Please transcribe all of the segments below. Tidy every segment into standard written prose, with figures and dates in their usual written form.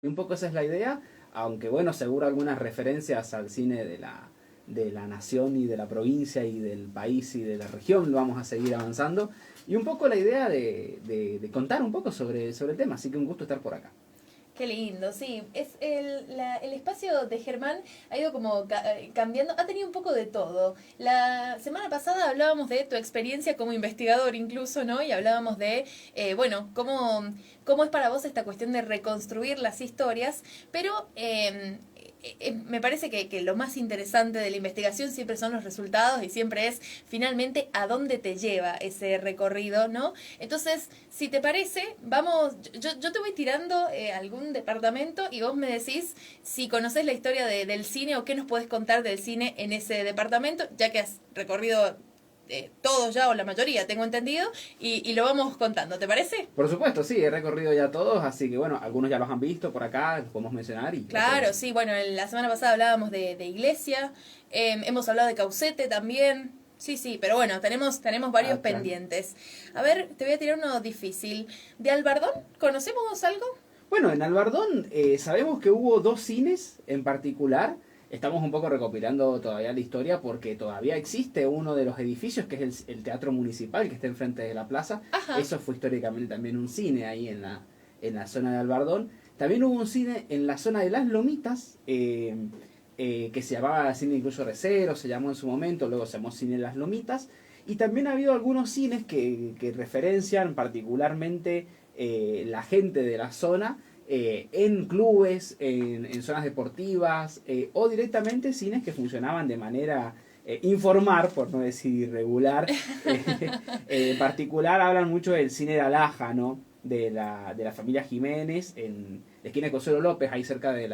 Y un poco esa es la idea, aunque bueno, seguro algunas referencias al cine de la nación y de la provincia y del país y de la región vamos a seguir avanzando. Y un poco la idea de contar un poco sobre el tema, así que un gusto estar por acá. Qué lindo, sí. Es el espacio de Germán ha ido como cambiando, ha tenido un poco de todo. La semana pasada hablábamos de tu experiencia como investigador incluso, ¿no? Y hablábamos de, bueno, cómo es para vos esta cuestión de reconstruir las historias, pero me parece que lo más interesante de la investigación siempre son los resultados y siempre es finalmente a dónde te lleva ese recorrido, ¿no? Entonces, si te parece, vamos, yo te voy tirando algún departamento y vos me decís si conoces la historia del cine o qué nos podés contar del cine en ese departamento, ya que has recorrido todos ya o la mayoría, tengo entendido, y lo vamos contando, ¿te parece? Por supuesto, sí, he recorrido ya todos, así que bueno, algunos ya los han visto por acá, los podemos mencionar y lo Claro, podemos... sí, bueno, la semana pasada hablábamos de Iglesia, hemos hablado de Caucete también. Sí, sí, pero bueno, tenemos varios Ah, claro. pendientes. A ver, te voy a tirar uno difícil. ¿De Albardón? ¿Conocemos algo? Bueno, en Albardón sabemos que hubo dos cines en particular. Estamos un poco recopilando todavía la historia porque todavía existe uno de los edificios que es el Teatro Municipal que está enfrente de la plaza. Ajá. Eso fue históricamente también un cine ahí en la zona de Albardón. También hubo un cine en la zona de Las Lomitas que se llamaba Cine Incluso Recero, se llamó en su momento, luego se llamó Cine Las Lomitas. Y también ha habido algunos cines que referencian particularmente la gente de la zona en clubes, en zonas deportivas o directamente cines que funcionaban de manera informal, por no decir irregular. En particular hablan mucho del cine de Alaja, ¿no? De la familia Jiménez, en la esquina de Consuelo López, ahí cerca de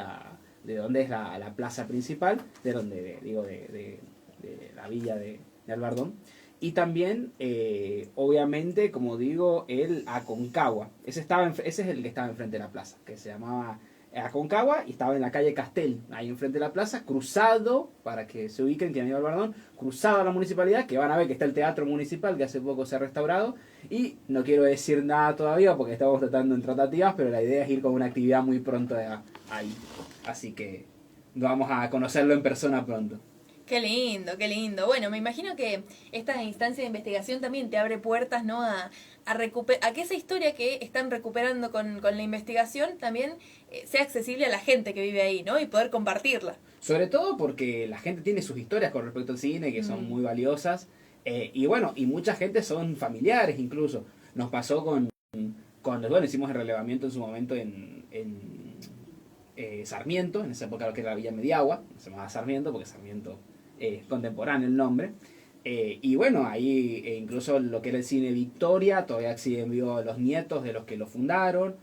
donde es la plaza principal, de donde, digo, de la villa de Albardón. Y también, obviamente, como digo, el Aconcagua. Ese es el que estaba enfrente de la plaza, que se llamaba Aconcagua y estaba en la calle Castel, ahí enfrente de la plaza, cruzado, para que se ubiquen, que han ido al Bardón, cruzado a la municipalidad, que van a ver que está el Teatro Municipal, que hace poco se ha restaurado. Y no quiero decir nada todavía porque estamos tratando en tratativas, pero la idea es ir con una actividad muy pronto ahí. Así que vamos a conocerlo en persona pronto. Qué lindo, qué lindo. Bueno, me imagino que esta instancia de investigación también te abre puertas, ¿no? A que esa historia que están recuperando con la investigación también sea accesible a la gente que vive ahí, ¿no? Y poder compartirla. Sobre todo porque la gente tiene sus historias con respecto al cine que son Mm. muy valiosas. Y bueno, y mucha gente son familiares incluso. Nos pasó bueno, hicimos el relevamiento en su momento en Sarmiento, en esa época lo que era la Villa Mediagua, se llamaba Sarmiento porque Sarmiento es contemporáneo el nombre. Y bueno, ahí incluso lo que era el cine Victoria, todavía siguen vivos los nietos de los que lo fundaron,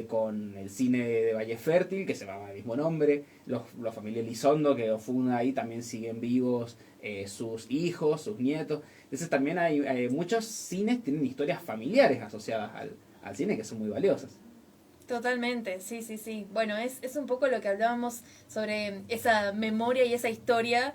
con el cine de Valle Fértil, que se llama el mismo nombre, la familia Elizondo que lo funda ahí, también siguen vivos sus hijos, sus nietos. Entonces también hay muchos cines tienen historias familiares asociadas al cine que son muy valiosas. Totalmente, sí, sí, sí. Bueno, es un poco lo que hablábamos sobre esa memoria y esa historia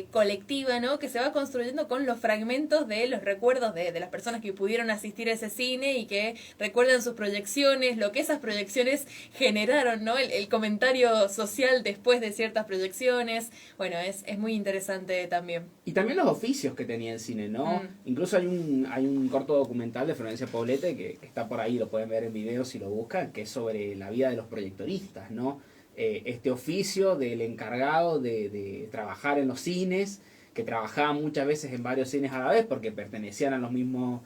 colectiva, ¿no? Que se va construyendo con los fragmentos de los recuerdos de las personas que pudieron asistir a ese cine y que recuerdan sus proyecciones, lo que esas proyecciones generaron, ¿no? El comentario social después de ciertas proyecciones. Bueno, es muy interesante también. Y también los oficios que tenía el cine, ¿no? Mm. Incluso hay un corto documental de Florencia Poblete que está por ahí, lo pueden ver en video si lo buscan, que es sobre la vida de los proyectoristas, ¿no? Este oficio del encargado de trabajar en los cines, que trabajaba muchas veces en varios cines a la vez porque pertenecían a los mismos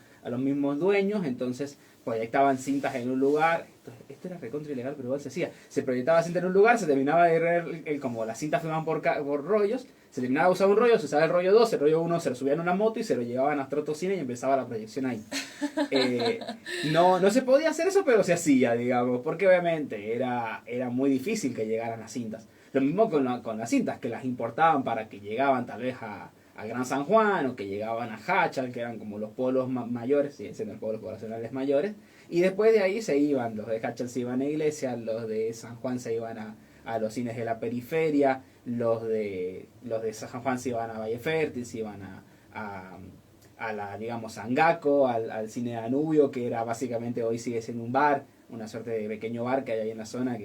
dueños, entonces proyectaban cintas en un lugar, esto era recontra ilegal, pero igual se hacía, se proyectaba cinta en un lugar, se terminaba de ver, como las cintas filmaban por rollos, se terminaba de usar un rollo, se usaba el rollo 2, el rollo uno se lo subían a una moto y se lo llevaban hasta otro cine y empezaba la proyección ahí. Eh, no se podía hacer eso, pero se hacía, digamos, porque obviamente era muy difícil que llegaran las cintas. Lo mismo con las cintas, que las importaban para que llegaban tal vez a Gran San Juan o que llegaban a Hachal, que eran como los polos mayores, siguen siendo los polos poblacionales mayores, y después de ahí se iban, los de Hachal se iban a Iglesia, los de San Juan se iban a los cines de la periferia, los de San Juan se iban a Valle Fértil, se iban a la, digamos, Angaco, al cine Danubio, que era básicamente hoy sigue siendo un bar, una suerte de pequeño bar que hay ahí en la zona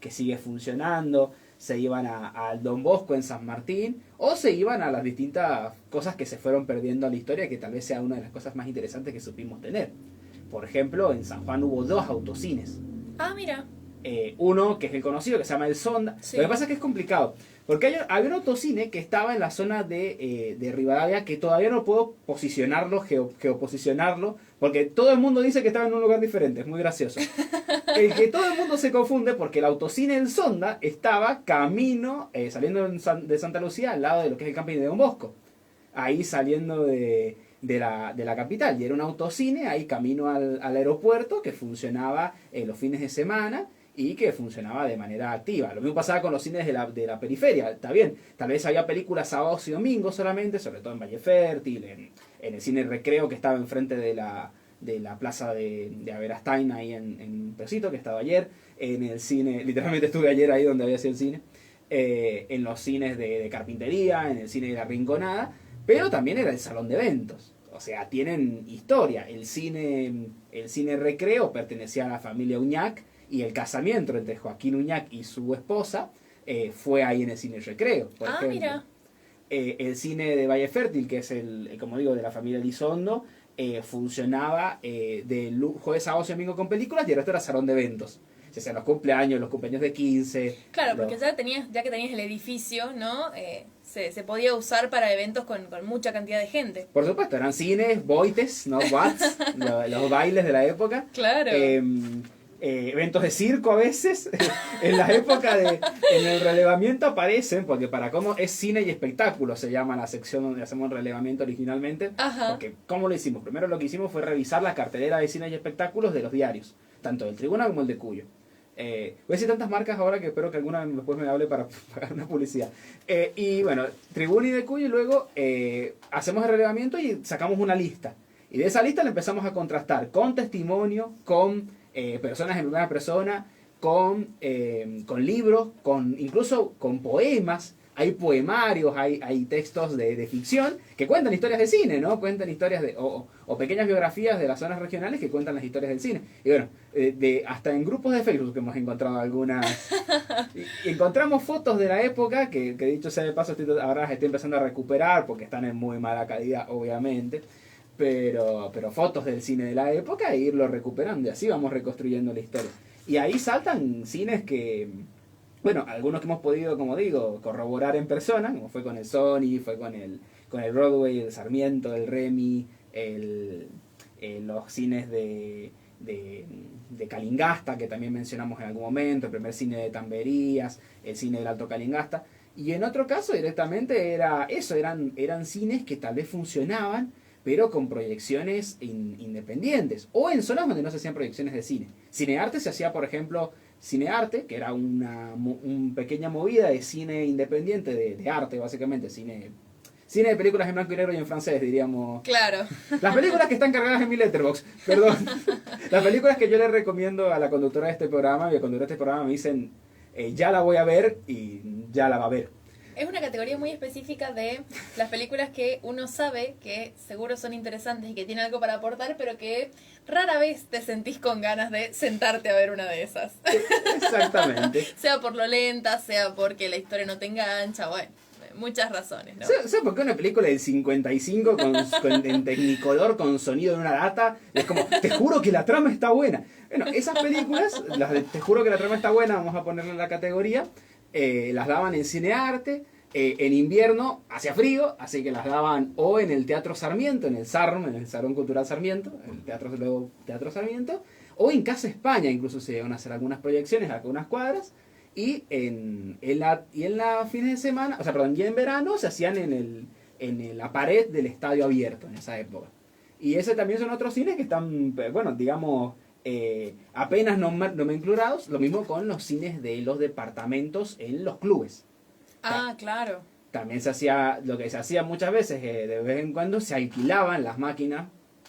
que sigue funcionando, se iban al Don Bosco en San Martín, o se iban a las distintas cosas que se fueron perdiendo en la historia, que tal vez sea una de las cosas más interesantes que supimos tener. Por ejemplo, en San Juan hubo 2 autocines. Ah, mira. Uno que es el conocido, que se llama El Sonda. Sí. Lo que pasa es que es complicado, porque había un autocine que estaba en la zona de Rivadavia, que todavía no puedo posicionarlo, geoposicionarlo, porque todo el mundo dice que estaba en un lugar diferente, es muy gracioso. El que todo el mundo se confunde porque el autocine El Sonda estaba camino, saliendo de Santa Lucía, al lado de lo que es el camping de Don Bosco, ahí saliendo de la capital, y era un autocine ahí camino al aeropuerto que funcionaba los fines de semana y que funcionaba de manera activa. Lo mismo pasaba con los cines de la periferia. Está bien, tal vez había películas sábados y domingos solamente, sobre todo en Valle Fértil, en el cine Recreo que estaba enfrente de la plaza de Averastain, ahí en Pesito, que estaba ayer, en el cine, literalmente estuve ayer ahí donde había sido el cine, en los cines de Carpintería, en el cine de La Rinconada, pero también era el salón de eventos. O sea, tienen historia. El cine Recreo pertenecía a la familia Uñac, y el casamiento entre Joaquín Uñac y su esposa fue ahí en el cine Recreo, por ejemplo. Mira. El cine de Valle Fértil, que es como digo, de la familia Elizondo, funcionaba de jueves, sábado y domingo con películas, y el resto era salón de eventos. O sea, los cumpleaños de 15. Claro, porque ya que tenías el edificio, ¿no? Se podía usar para eventos con mucha cantidad de gente. Por supuesto, eran cines, boites, ¿no? Watts, los bailes de la época. Claro. Eventos de circo a veces. En la época en el relevamiento aparecen, porque para cómo es cine y espectáculo se llama la sección donde hacemos el relevamiento originalmente. Ajá. Porque ¿cómo lo hicimos? Primero lo que hicimos fue revisar la cartelera de cine y espectáculos de los diarios, tanto del Tribuna como el de Cuyo. Voy a decir tantas marcas ahora que espero que alguna después me hable para pagar una publicidad. Y bueno, Tribuna y de Cuyo, y luego hacemos el relevamiento y sacamos una lista. Y de esa lista la empezamos a contrastar con testimonio, con personas en primera persona, con libros, incluso con poemas. Hay poemarios, hay textos de ficción que cuentan historias de cine, ¿no? Cuentan historias o pequeñas biografías de las zonas regionales que cuentan las historias del cine. Y bueno, hasta en grupos de Facebook que hemos encontrado algunas. Y encontramos fotos de la época que dicho sea de paso, ahora las estoy empezando a recuperar porque están en muy mala calidad, obviamente. Pero fotos del cine de la época e irlo recuperando, y así vamos reconstruyendo la historia. Y ahí saltan cines que, bueno, algunos que hemos podido, como digo, corroborar en persona, como fue con el Sony, fue con el Broadway, el Sarmiento, el Remy, los cines de Calingasta, que también mencionamos en algún momento, el primer cine de Tamberías, el cine del Alto Calingasta. Y en otro caso directamente eran cines que tal vez funcionaban, pero con proyecciones independientes, o en zonas donde no se hacían proyecciones de cine. Cinearte se hacía, por ejemplo, Cinearte, que era una pequeña movida de cine independiente, de arte básicamente, cine de películas en blanco y negro y en francés, diríamos. Claro. Las películas que están cargadas en mi Letterboxd, perdón. Las películas que yo le recomiendo a la conductora de este programa, y el conductor de este programa me dicen, ya la voy a ver, y ya la va a ver. Es una categoría muy específica de las películas que uno sabe que seguro son interesantes y que tienen algo para aportar, pero que rara vez te sentís con ganas de sentarte a ver una de esas. Exactamente. Sea por lo lenta, sea porque la historia no te engancha, bueno, muchas razones, ¿no? ¿Sabes por qué una película del 55 en Technicolor con sonido de una lata es como, te juro que la trama está buena? Bueno, esas películas, las de te juro que la trama está buena, vamos a ponerle en la categoría, las daban en Cinearte. En invierno hacía frío, así que las daban o en el Teatro Sarmiento, en el SARM, en el Salón Cultural Sarmiento, el Teatro Sarmiento, o en Casa España, incluso se iban a hacer algunas proyecciones, algunas cuadras, y en la fines de semana, o sea, perdón, y en verano se hacían en la pared del estadio abierto en esa época. Y ese también son otros cines que están, bueno, digamos, apenas nomenclurados, lo mismo con los cines de los departamentos en los clubes. Ah, claro. También se hacía, lo que se hacía muchas veces, de vez en cuando se alquilaban las máquinas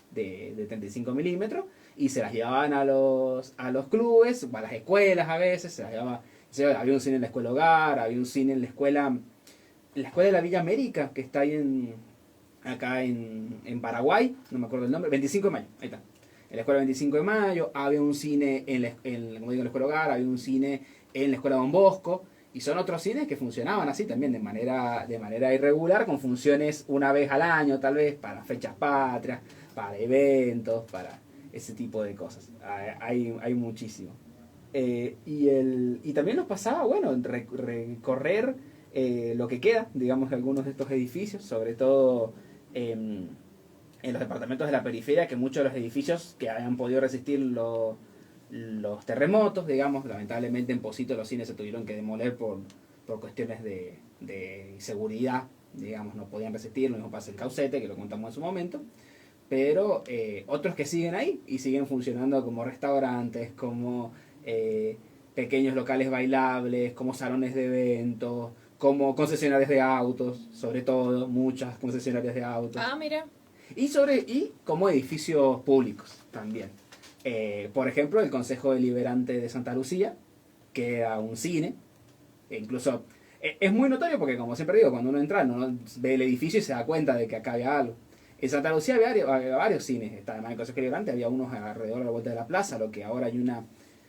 de 35 milímetros y se las llevaban a los clubes, a las escuelas a veces, se las llevaba, había un cine en la escuela Hogar, había un cine en la escuela de la Villa América, que está ahí acá en Paraguay, no me acuerdo el nombre, 25 de mayo, ahí está. En la escuela 25 de mayo, había un cine como digo, en la escuela Hogar, había un cine en la Escuela Don Bosco, y son otros cines que funcionaban así también, de manera irregular, con funciones una vez al año, tal vez, para fechas patrias, para eventos, para ese tipo de cosas. Hay muchísimo. Y también nos pasaba, bueno, recorrer lo que queda, digamos, de algunos de estos edificios, sobre todo en los departamentos de la periferia, que muchos de los edificios que hayan podido resistir los terremotos, digamos, lamentablemente en Pocito los cines se tuvieron que demoler por cuestiones de seguridad, digamos, no podían resistir, lo mismo pasa en Caucete, que lo contamos en su momento, pero otros que siguen ahí y siguen funcionando como restaurantes, como pequeños locales bailables, como salones de eventos, como concesionarias de autos, sobre todo, muchas concesionarias de autos. Ah, mira. Y como edificios públicos también. Por ejemplo, el Consejo Deliberante de Santa Lucía, que era un cine, e incluso es muy notorio porque, como siempre digo, cuando uno entra, uno ve el edificio y se da cuenta de que acá había algo. En Santa Lucía había varios cines, además del Consejo Deliberante, había unos alrededor de la vuelta de la plaza, lo que ahora hay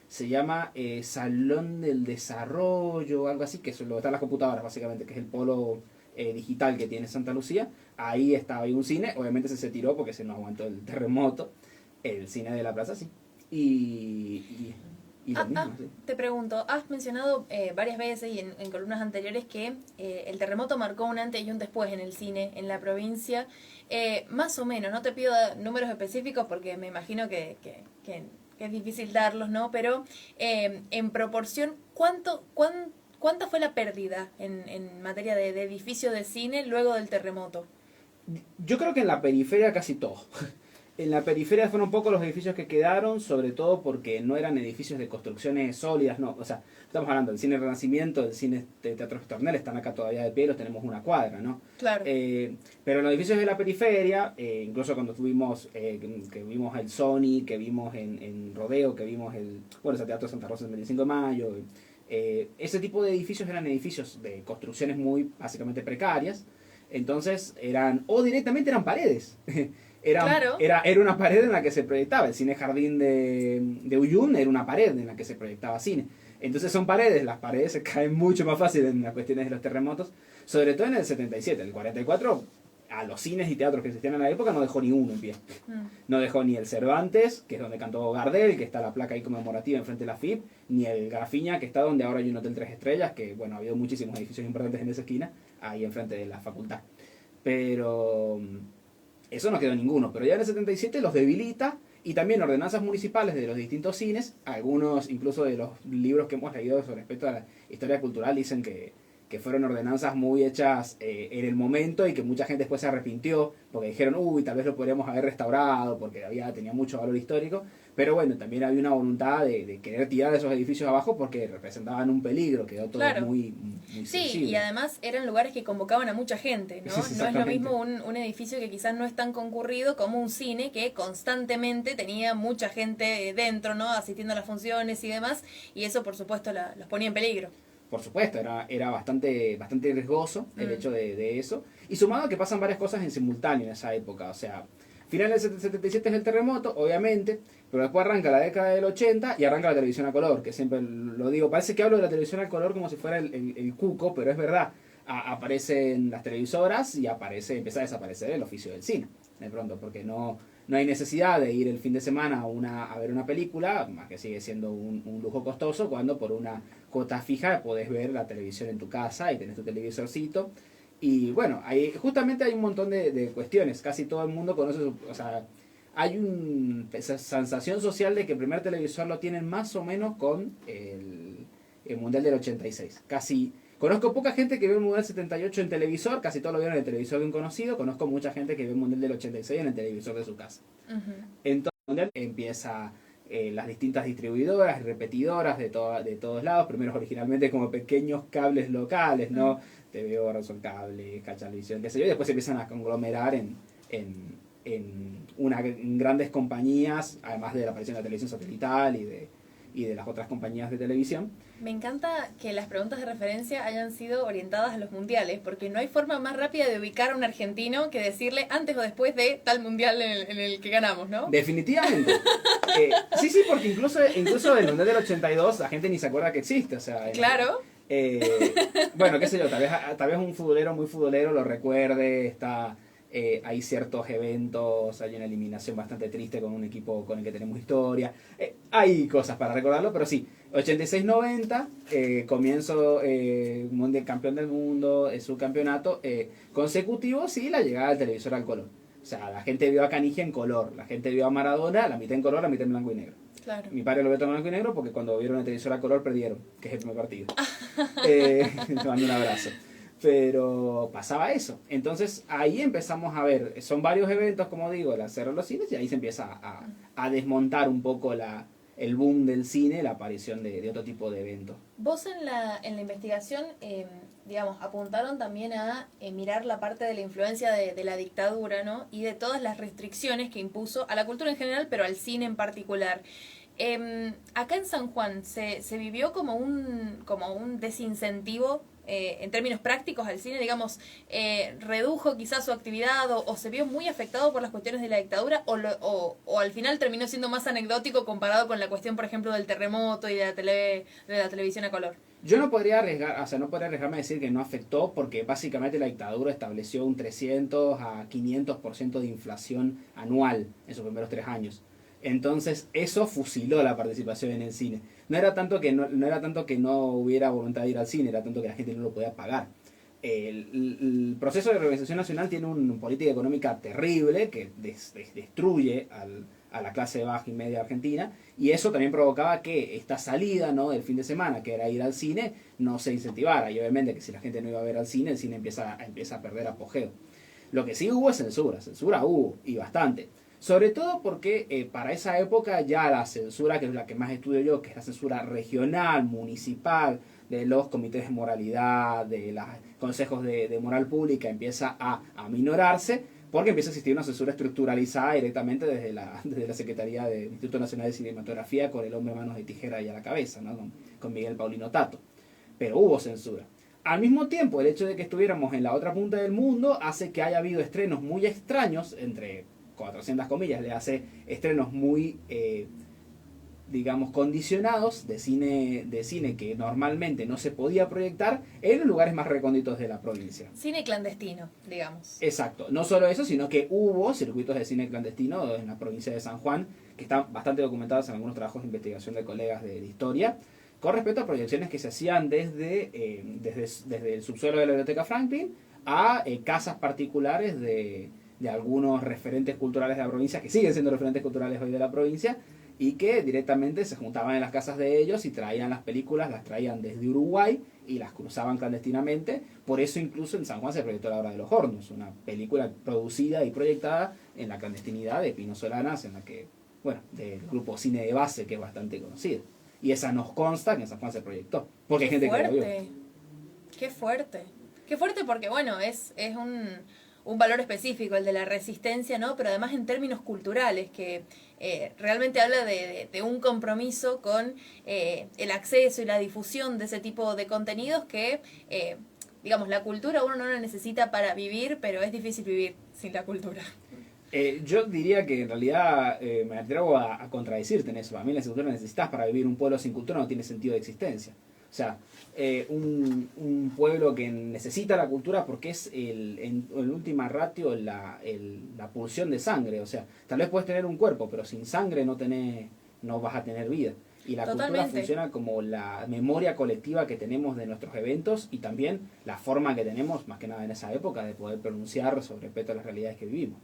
se llama Salón del Desarrollo, algo así, que es lo que están las computadoras, básicamente, que es el polo digital que tiene Santa Lucía. Ahí estaba un cine, obviamente se tiró porque se nos aguantó el terremoto. El cine de la plaza, sí. Y lo mismo, sí. Te pregunto, has mencionado varias veces y en columnas anteriores que el terremoto marcó un antes y un después en el cine en la provincia. Más o menos, no te pido números específicos porque me imagino que es difícil darlos, ¿no? Pero en proporción, ¿cuánta fue la pérdida en materia de edificio de cine luego del terremoto? Yo creo que en la periferia casi todo. En la periferia fueron pocos los edificios que quedaron, sobre todo porque no eran edificios de construcciones sólidas, no. O sea, estamos hablando del cine Renacimiento, del cine de Teatro Estornel, están acá todavía de pie, los tenemos una cuadra, ¿no? Claro. Pero en los edificios de la periferia, incluso cuando tuvimos, que vimos el Sony, que vimos en Rodeo, que vimos el Teatro Santa Rosa el 25 de mayo, ese tipo de edificios eran edificios de construcciones muy básicamente precarias, entonces directamente eran paredes. Claro. Era una pared en la que se proyectaba. El cine Jardín de Uyun era una pared en la que se proyectaba cine. Entonces son paredes, las paredes se caen mucho más fácil en las cuestiones de los terremotos, sobre todo en el 77. En el 44, a los cines y teatros que existían en la época no dejó ni uno en pie. No dejó ni el Cervantes, que es donde cantó Gardel, que está la placa ahí conmemorativa enfrente de la FIP, ni el Grafiña, que está donde ahora hay un hotel 3 estrellas, que bueno, ha habido muchísimos edificios importantes en esa esquina, ahí enfrente de la facultad. Pero eso no quedó ninguno, pero ya en el 77 los debilita, y también ordenanzas municipales de los distintos cines, algunos incluso de los libros que hemos leído sobre respecto a la historia cultural dicen que fueron ordenanzas muy hechas en el momento y que mucha gente después se arrepintió porque dijeron, tal vez lo podríamos haber restaurado porque tenía mucho valor histórico, pero bueno, también había una voluntad de querer tirar esos edificios abajo porque representaban un peligro, quedó todo claro. muy sí, sensible. Y además eran lugares que convocaban a mucha gente, ¿no? Sí, no es lo mismo un edificio que quizás no es tan concurrido como un cine que constantemente tenía mucha gente dentro, ¿no? Asistiendo a las funciones y demás, y eso por supuesto los ponía en peligro. Por supuesto, era bastante riesgoso el hecho de eso. Y sumado a que pasan varias cosas en simultáneo en esa época. O sea, final del 77 es el terremoto, obviamente, pero después arranca la década del 80 y arranca la televisión a color, que siempre lo digo. Parece que hablo de la televisión a color como si fuera el cuco, pero es verdad. Aparecen las televisoras y empieza a desaparecer el oficio del cine, de pronto, porque no hay necesidad de ir el fin de semana a ver una película, más que sigue siendo un lujo costoso, cuando por una cuota fija podés ver la televisión en tu casa y tenés tu televisorcito. Y bueno, justamente hay un montón de cuestiones. Casi todo el mundo conoce, o sea, hay esa sensación social de que el primer televisor lo tienen más o menos con el Mundial del 86. Conozco poca gente que ve el Mundial 78 en televisor, casi todos lo vieron en el televisor de un conocido. Conozco mucha gente que ve el Mundial del 86 en el televisor de su casa. Entonces, el Mundial empieza las distintas distribuidoras y repetidoras de todos lados, primero originalmente como pequeños cables locales, ¿no? TVO, Razón Cable, Cachalvisión, qué sé yo, y después se empiezan a conglomerar en grandes compañías, además de la aparición de la televisión satelital y de las otras compañías de televisión. Me encanta que las preguntas de referencia hayan sido orientadas a los mundiales, porque no hay forma más rápida de ubicar a un argentino que decirle antes o después de tal mundial en el que ganamos, ¿no? Definitivamente. Sí, porque incluso el Mundial del 82 la gente ni se acuerda que existe. O sea, claro. Bueno, qué sé yo, tal vez un futbolero muy futbolero lo recuerde, hay ciertos eventos, hay una eliminación bastante triste con un equipo con el que tenemos historia, hay cosas para recordarlo, pero sí, 86-90, comienzo mundial, campeón del mundo, subcampeonato consecutivo, sí, la llegada del televisor al color. O sea, la gente vio a Canigia en color, la gente vio a Maradona, la mitad en color, la mitad en blanco y negro. Claro. Mi padre lo vio en blanco y negro porque cuando vieron el televisor a color perdieron, que es el primer partido. Te mando un abrazo. Pero pasaba eso. Entonces ahí empezamos a ver, son varios eventos, como digo, el hacer los cines, y ahí se empieza a desmontar un poco el boom del cine, la aparición de otro tipo de eventos. Vos en la investigación, digamos, apuntaron también a mirar la parte de la influencia de la dictadura, ¿no? Y de todas las restricciones que impuso a la cultura en general, pero al cine en particular. Acá en San Juan se vivió como un desincentivo en términos prácticos al cine, digamos, redujo quizás su actividad o se vio muy afectado por las cuestiones de la dictadura o al final terminó siendo más anecdótico comparado con la cuestión, por ejemplo, del terremoto y de la televisión a color. Yo no podría arriesgarme a decir que no afectó, porque básicamente la dictadura estableció un 300 a 500% de inflación anual en sus primeros 3 años. Entonces eso fusiló la participación en el cine. No era tanto que no hubiera voluntad de ir al cine, era tanto que la gente no lo podía pagar. El proceso de reorganización nacional tiene una política económica terrible que destruye a la clase baja y media argentina, y eso también provocaba que esta salida, ¿no?, del fin de semana, que era ir al cine, no se incentivara. Y obviamente que si la gente no iba a ver al cine, el cine empieza a perder apogeo. Lo que sí hubo es censura hubo, y bastante. Sobre todo porque para esa época ya la censura, que es la que más estudio yo, que es la censura regional, municipal, de los comités de moralidad, de los consejos de moral pública, empieza a minorarse, porque empieza a existir una censura estructuralizada directamente desde la Secretaría del Instituto Nacional de Cinematografía, con el hombre manos de tijera ahí a la cabeza, ¿no?, con Miguel Paulino Tato. Pero hubo censura. Al mismo tiempo, el hecho de que estuviéramos en la otra punta del mundo hace que haya habido estrenos muy extraños, entre 400 comillas, le hace estrenos muy, digamos, condicionados de cine que normalmente no se podía proyectar en los lugares más recónditos de la provincia. Cine clandestino, digamos. Exacto. No solo eso, sino que hubo circuitos de cine clandestino en la provincia de San Juan, que están bastante documentados en algunos trabajos de investigación de colegas de historia, con respecto a proyecciones que se hacían desde el subsuelo de la Biblioteca Franklin a casas particulares de algunos referentes culturales de la provincia, que siguen siendo referentes culturales hoy de la provincia, y que directamente se juntaban en las casas de ellos y traían las películas, las traían desde Uruguay y las cruzaban clandestinamente. Por eso incluso en San Juan se proyectó La Hora de los Hornos, una película producida y proyectada en la clandestinidad de Pino Solanas, en la que, bueno, del grupo Cine de Base, que es bastante conocido. Y esa nos consta que en San Juan se proyectó, porque hay gente que la vio. Qué fuerte. Qué fuerte porque, bueno, es un valor específico, el de la resistencia, ¿no? Pero además en términos culturales, que realmente habla de un compromiso con el acceso y la difusión de ese tipo de contenidos que, digamos, la cultura uno no la necesita para vivir, pero es difícil vivir sin la cultura. Yo diría que en realidad me atrevo a contradecirte en eso. A mí la cultura necesitas para vivir. Un pueblo sin cultura no tiene sentido de existencia. O sea, un pueblo que necesita la cultura porque es en última ratio la pulsión de sangre. O sea, tal vez puedes tener un cuerpo, pero sin sangre no vas a tener vida. Y la Totalmente. Cultura funciona como la memoria colectiva que tenemos de nuestros eventos, y también la forma que tenemos, más que nada en esa época, de poder pronunciar sobre respecto a las realidades que vivimos.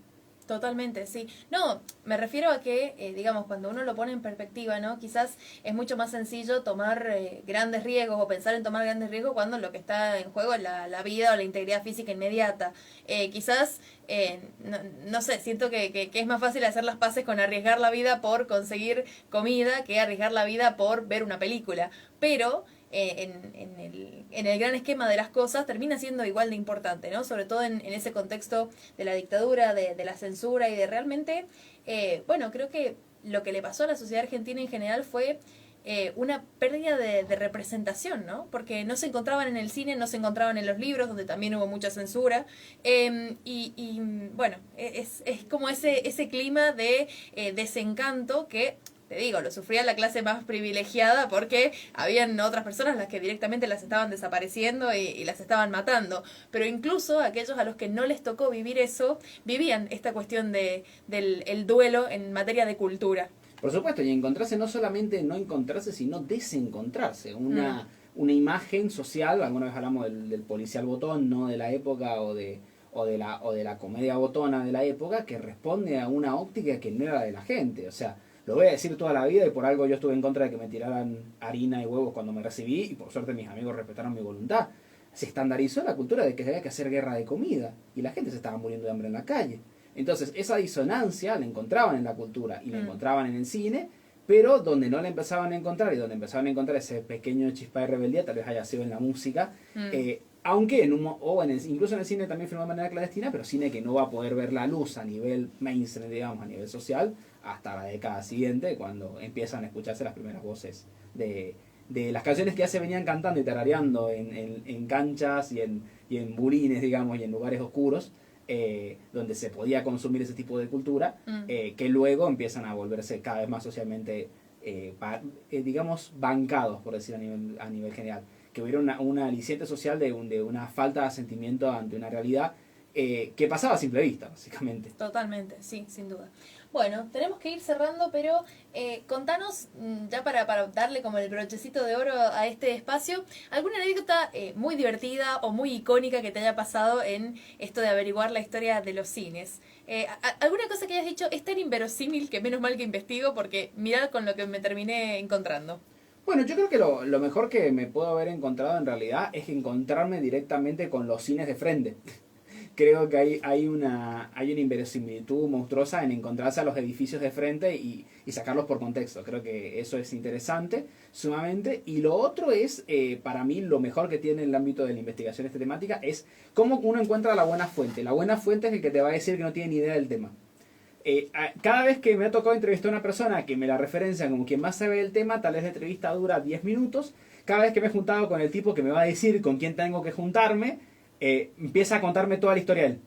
Totalmente, sí. No, me refiero a que, digamos, cuando uno lo pone en perspectiva, ¿no? Quizás es mucho más sencillo tomar grandes riesgos o pensar en tomar grandes riesgos cuando lo que está en juego es la vida o la integridad física inmediata. Quizás, no sé, siento que es más fácil hacer las paces con arriesgar la vida por conseguir comida que arriesgar la vida por ver una película. Pero en el gran esquema de las cosas termina siendo igual de importante, ¿no? Sobre todo en ese contexto de la dictadura, de la censura y de realmente, bueno, creo que lo que le pasó a la sociedad argentina en general fue una pérdida de representación, ¿no? Porque no se encontraban en el cine, no se encontraban en los libros, donde también hubo mucha censura. Bueno, es como ese clima de desencanto que, te digo, lo sufría la clase más privilegiada porque habían otras personas las que directamente las estaban desapareciendo y las estaban matando. Pero incluso aquellos a los que no les tocó vivir eso, vivían esta cuestión del el duelo en materia de cultura. Por supuesto, y encontrarse no solamente no encontrarse, sino desencontrarse. Una imagen social, alguna vez hablamos del policial botón, no de la época o de la comedia botona de la época, que responde a una óptica que no era la de la gente. O sea, lo voy a decir toda la vida y por algo yo estuve en contra de que me tiraran harina y huevos cuando me recibí y por suerte mis amigos respetaron mi voluntad. Se estandarizó la cultura de que había que hacer guerra de comida y la gente se estaba muriendo de hambre en la calle. Entonces esa disonancia la encontraban en la cultura y la encontraban en el cine, pero donde no la empezaban a encontrar y donde empezaban a encontrar ese pequeño chispa de rebeldía tal vez haya sido en la música, aunque incluso en el cine también filmado de manera clandestina, pero cine que no va a poder ver la luz a nivel mainstream, digamos, a nivel social, hasta la década siguiente, cuando empiezan a escucharse las primeras voces de las canciones que ya se venían cantando y tarareando en canchas y en bulines, digamos, y en lugares oscuros, donde se podía consumir ese tipo de cultura, que luego empiezan a volverse cada vez más socialmente, digamos, bancados, por decir a nivel general. Que hubiera una aliciente social de una falta de sentimiento ante una realidad que pasaba a simple vista, básicamente. Totalmente, sí, sin duda. Bueno, tenemos que ir cerrando, pero contanos, ya para darle como el brochecito de oro a este espacio, alguna anécdota muy divertida o muy icónica que te haya pasado en esto de averiguar la historia de los cines. ¿Alguna cosa que hayas dicho es tan inverosímil que menos mal que investigo porque mirad con lo que me terminé encontrando? Bueno, yo creo que lo mejor que me puedo haber encontrado en realidad es encontrarme directamente con los cines de frente. Creo que hay una inverosimilitud monstruosa en encontrarse a los edificios de frente y sacarlos por contexto. Creo que eso es interesante, sumamente. Y lo otro es, para mí, lo mejor que tiene el ámbito de la investigación esta temática es cómo uno encuentra la buena fuente. La buena fuente es el que te va a decir que no tiene ni idea del tema. Cada vez que me ha tocado entrevistar a una persona que me la referencia como quien más sabe del tema, tal vez la entrevista dura 10 minutos. Cada vez que me he juntado con el tipo que me va a decir con quién tengo que juntarme, empieza a contarme toda la historia de él.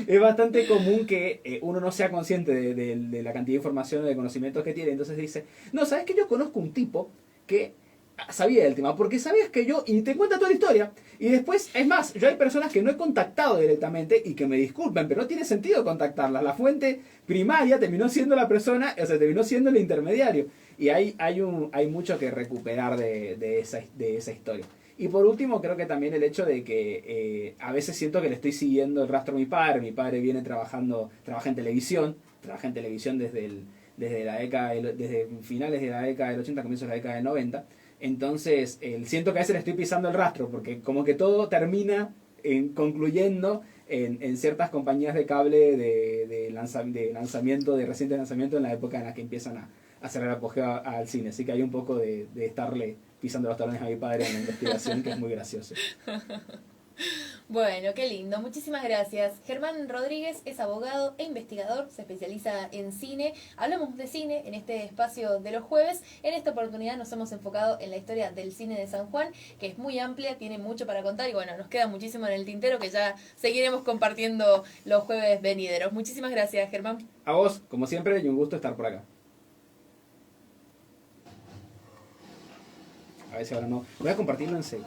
Es bastante común que uno no sea consciente de la cantidad de información o de conocimientos que tiene. Entonces dice, no, ¿sabes que yo conozco un tipo que sabía del tema? Porque sabías que yo... Y te cuenta toda la historia. Y después, es más, yo hay personas que no he contactado directamente y que me disculpen, pero no tiene sentido contactarlas. La fuente primaria terminó siendo la persona, o sea, terminó siendo el intermediario. Y hay mucho que recuperar de esa historia. Y por último, creo que también el hecho de que a veces siento que le estoy siguiendo el rastro a mi padre. Mi padre trabaja en televisión desde finales de la década del 80, comienzos de la década del 90. Entonces, siento que a veces le estoy pisando el rastro, porque como que todo termina concluyendo en ciertas compañías de cable de reciente lanzamiento en la época en la que empiezan a hacer el apogeo al cine. Así que hay un poco de estarle pisando los talones a mi padre en la investigación, que es muy gracioso. Bueno, qué lindo. Muchísimas gracias. Germán Rodríguez es abogado e investigador, se especializa en cine. Hablamos de cine en este espacio de los jueves. En esta oportunidad nos hemos enfocado en la historia del cine de San Juan, que es muy amplia, tiene mucho para contar y bueno, nos queda muchísimo en el tintero que ya seguiremos compartiendo los jueves venideros. Muchísimas gracias, Germán. A vos, como siempre, y un gusto estar por acá. A ver si ahora no. Voy a compartirlo en serio.